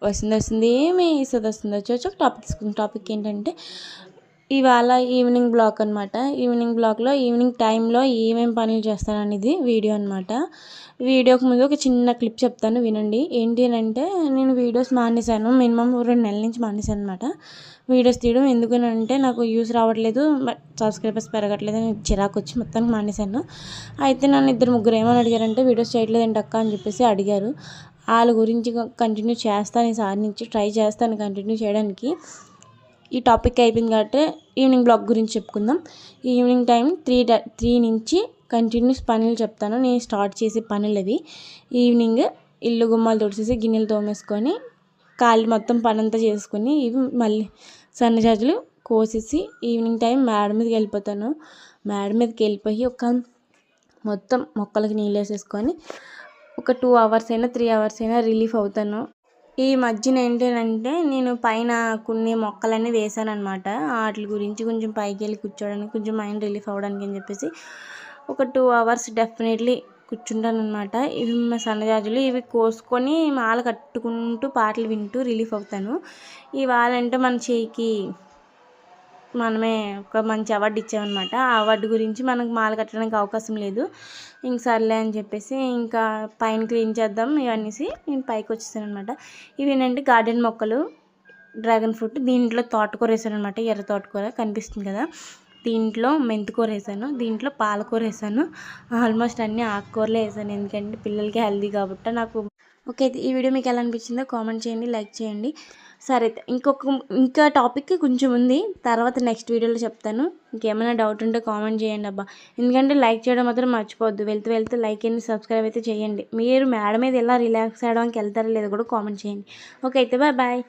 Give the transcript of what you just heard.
వస్తుంది ఏమి వస్తుంది వచ్చి ఒక టాపిక్ తీసుకుందాం. టాపిక్ ఏంటంటే ఇవాళ ఈవినింగ్ బ్లాగ్ అనమాట. ఈవినింగ్ బ్లాగ్లో ఈవినింగ్ టైంలో ఏమేమి పనులు చేస్తాననేది వీడియో అనమాట. వీడియోకి ముందు ఒక చిన్న క్లిప్ చెప్తాను, వినండి. ఏంటి అంటే నేను వీడియోస్ మానేశాను, మినిమం 2 నెలల నుంచి మానేశాను అనమాట వీడియోస్ తీయడం. ఎందుకనంటే నాకు యూస్ రావట్లేదు, బట్ సబ్స్క్రైబర్స్ పెరగట్లేదు అని చిరాకు వచ్చి మొత్తానికి మానేశాను. అయితే నన్ను 2-3 ఏమని అడిగారంటే వీడియోస్ చేయట్లేదండి అక్క అని చెప్పేసి అడిగారు. వాళ్ళ గురించి కంటిన్యూ చేస్తాను, ఈసారి నుంచి ట్రై చేస్తాను కంటిన్యూ చేయడానికి. ఈ టాపిక్ అయిపోయింది కాబట్టి ఈవినింగ్ బ్లాగ్ గురించి చెప్పుకుందాం. ఈవినింగ్ టైం 3 నుంచి కంటిన్యూస్ పనులు చెప్తాను. నేను స్టార్ట్ చేసే పనులు అవి. ఈవినింగ్ ఇల్లు గుమ్మాలు తుడిచేసి గిన్నెలు తోమేసుకొని కాళ్ళు మొత్తం పనంతా చేసుకొని ఇవి మళ్ళీ సన్నజాజులు కోసేసి ఈవినింగ్ టైం మేడ మీదకి వెళ్ళిపోతాను. మేడ మీదకి వెళ్ళిపోయి మొత్తం మొక్కలకి నీళ్ళు వేసేసుకొని ఒక 2 అవర్స్ అయినా 3 అవర్స్ అయినా రిలీఫ్ అవుతాను. ఈ మధ్యన ఏంటంటే నేను పైన కొన్ని మొక్కలన్నీ వేసాను అనమాట. వాటి గురించి కొంచెం పైకి వెళ్ళి కూర్చోవడానికి, కొంచెం మైండ్ రిలీఫ్ అవ్వడానికి అని చెప్పేసి ఒక 2 అవర్స్ డెఫినెట్లీ కూర్చుంటాను అనమాట. ఇవి మా సన్నజాజులు, ఇవి కోసుకొని మాల కట్టుకుంటూ పాటలు వింటూ రిలీఫ్ అవుతాను. ఇవాళంటే మన చేయికి మనమే ఒక మంచి అవార్డు ఇచ్చామన్నమాట. ఆ అవార్డు గురించి మనకు మాల కట్టడానికి అవకాశం లేదు. ఇంక సర్లే అని చెప్పేసి ఇంకా పైన క్లీన్ చేద్దాం ఇవన్నీ నేను పైకి వచ్చేసాను అనమాట. ఇవేనంటే గార్డెన్ మొక్కలు, డ్రాగన్ ఫ్రూట్. దీంట్లో తోటకూర వేసాను అనమాట, ఎర్ర తోటకూర కనిపిస్తుంది కదా. దీంట్లో మెంతికూర వేసాను, దీంట్లో పాలకూర వేసాను. ఆల్మోస్ట్ అన్ని ఆకుకూరలే వేసాను, ఎందుకంటే పిల్లలకి హెల్దీ కాబట్టి. నాకు ఓకే, ఈ వీడియో మీకు ఎలా అనిపించిందో కామెంట్ చేయండి, లైక్ చేయండి. సరే, ఇంకా టాపిక్ కొంచెం ఉంది, తర్వాత నెక్స్ట్ వీడియోలో చెప్తాను. ఇంకేమైనా డౌట్ ఉంటే కామెంట్ చేయండి అబ్బా. ఎందుకంటే లైక్ చేయడం మాత్రం మర్చిపోవద్దు. వెళ్తూ లైక్ అండ్ సబ్స్క్రైబ్ అయితే చేయండి. మీరు మేడ మీద ఎలా రిలాక్స్ అవ్వడానికి వెళ్తారో లేదో కూడా కామెంట్ చేయండి. ఓకే అయితే బాయ్.